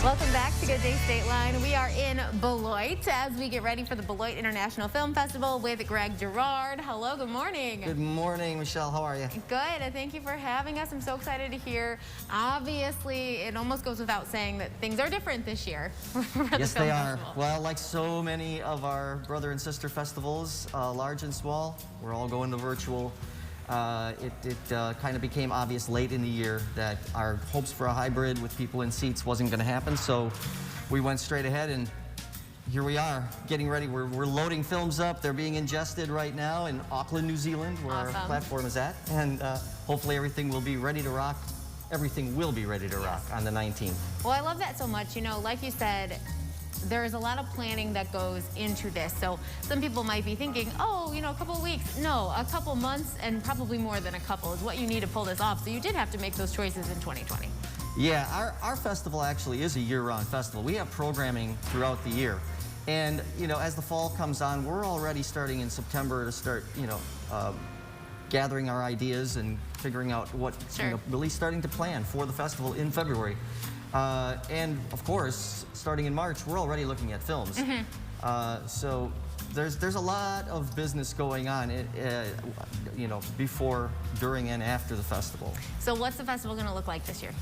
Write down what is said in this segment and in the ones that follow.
Welcome back to Good Day State Line. We are in Beloit as we get ready for the Beloit International Film Festival with Greg Girard. Hello, good morning. Good morning, Michelle. How are you? Good, and thank you for having us. I'm so excited to hear. Obviously, it almost goes without saying that things are different this year. Yes, they are. Well, like so many of our brother and sister festivals, large and small, we're all going to virtual. It kind of became obvious late in the year that our hopes for a hybrid with people in seats wasn't going to happen, so we went straight ahead, and here we are, getting ready. We're loading films up. They're being ingested right now in Auckland, New Zealand, where our platform is at, and hopefully everything will be ready to rock. Everything will be ready to rock on the 19th. Well, I love that so much. You know, like you said, there's a lot of planning that goes into this. So some people might be thinking, oh, you know, a couple of weeks. No, a couple months and probably more than a couple is what you need to pull this off. So you did have to make those choices in 2020. Yeah, our festival actually is a year-round festival. We have programming throughout the year. And, you know, as the fall comes on, we're already starting in September to start, you know, gathering our ideas and figuring out what, you know, really starting to plan for the festival in February. And of course, starting in March, we're already looking at films. So there's a lot of business going on, you know, before, during, and after the festival. So what's the festival going to look like this year?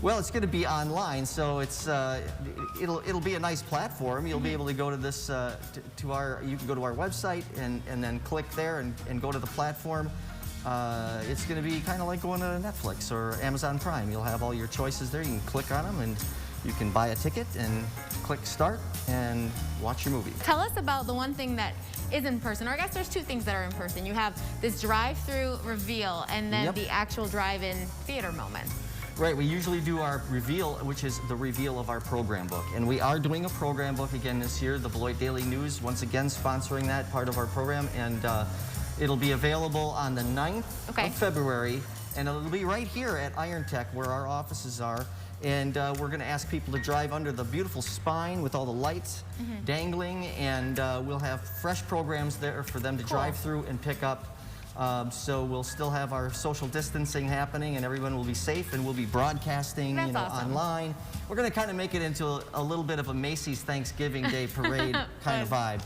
Well, it's going to be online, so it's it'll be a nice platform. You'll be able to go to this you can go to our website and then click there and go to the platform. It's going to be kind of like going to Netflix or Amazon Prime. You'll have all your choices there. You can click on them and you can buy a ticket and click start and watch your movie. Tell us about the one thing that is in person, or I guess there's two things that are in person. You have this drive-through reveal and then the actual drive-in theater moment. Right, we usually do our reveal, which is the reveal of our program book. And we are doing a program book again this year. The Beloit Daily News, once again, sponsoring that part of our program. And it'll be available on the 9th of February, and it'll be right here at IronTech, where our offices are. And we're going to ask people to drive under the beautiful spine with all the lights dangling, and we'll have fresh programs there for them to drive through and pick up. So we'll still have our social distancing happening, and everyone will be safe, and we'll be broadcasting, you know, online. We're going to kind of make it into a little bit of a Macy's Thanksgiving Day parade kind of vibe.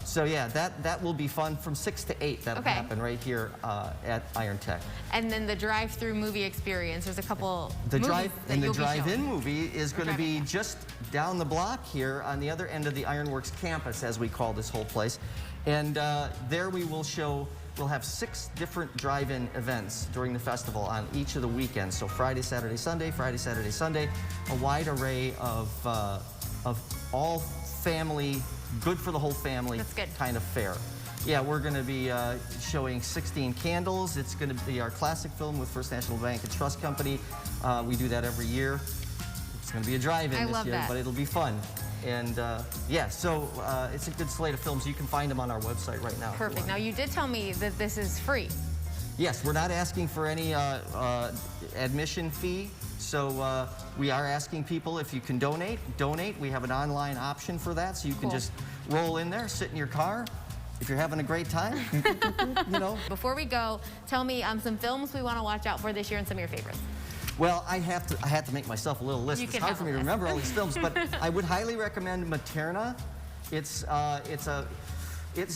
So yeah, that will be fun from 6 to 8. That'll happen right here at IronTech. And then the drive-through movie experience. There's a couple. The drive-in movie is going to be just down the block here on the other end of the Ironworks campus, as we call this whole place. And there we will show. We'll have 6 different drive-in events during the festival on each of the weekends. So Friday, Saturday, Sunday, Friday, Saturday, Sunday. A wide array of all family, good for the whole family kind of fare. Yeah, we're going to be showing 16 Candles. It's going to be our classic film with First National Bank and Trust Company. We do that every year. It's going to be a drive-in this year, but it'll be fun. And yeah, so it's a good slate of films. You can find them on our website right now. Perfect. Now, you did tell me that this is free. Yes, we're not asking for any admission fee. So we are asking people if you can donate. We have an online option for that, so you can just roll in there, sit in your car. If you're having a great time, you know. Before we go, tell me some films we want to watch out for this year and some of your favorites. Well, I have to make myself a little list. It's hard for me to remember all these films, but I would highly recommend Materna. It's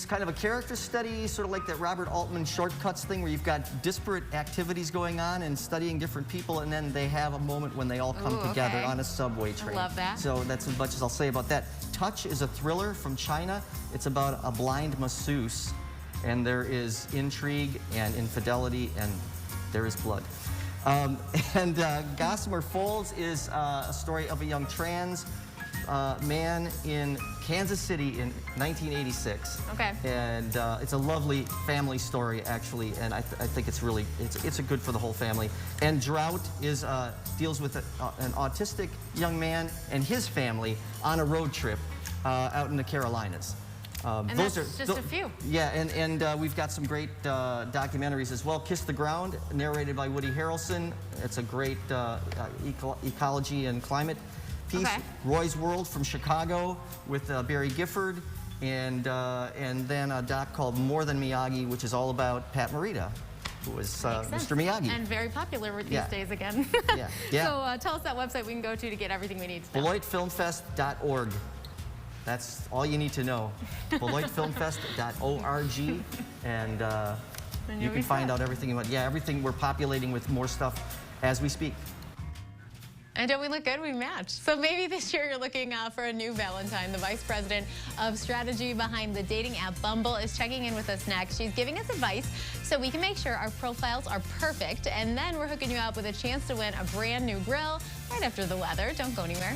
kind of a character study, sort of like that Robert Altman Shortcuts thing, where you've got disparate activities going on and studying different people, and then they have a moment when they all come together on a subway train. I love that. So that's as much as I'll say about that. Touch is a thriller from China. It's about a blind masseuse, and there is intrigue and infidelity, and there is blood. Gossamer Folds is a story of a young trans man in Kansas City in 1986. And it's a lovely family story, actually, and I think it's really, it's a good for the whole family. And Drought is deals with an autistic young man and his family on a road trip out in the Carolinas. And those are just a few. Yeah, and we've got some great documentaries as well. Kiss the Ground, narrated by Woody Harrelson. It's a great ecology and climate piece. Roy's World from Chicago with Barry Gifford, and then a doc called More Than Miyagi, which is all about Pat Morita. who was Makes sense. Mr. Miyagi. And very popular these Yeah. days again. Yeah. Yeah. So tell us that website we can go to get everything we need to know. BeloitFilmFest.org. That's all you need to know. BeloitFilmFest.org, and you you'll can be find set. out everything you want. Yeah, everything. We're populating with more stuff as we speak. And don't we look good? We match. So maybe this year you're looking for a new Valentine. The Vice President of Strategy behind the dating app Bumble is checking in with us next. She's giving us advice so we can make sure our profiles are perfect. And then we're hooking you up with a chance to win a brand new grill right after the weather. Don't go anywhere.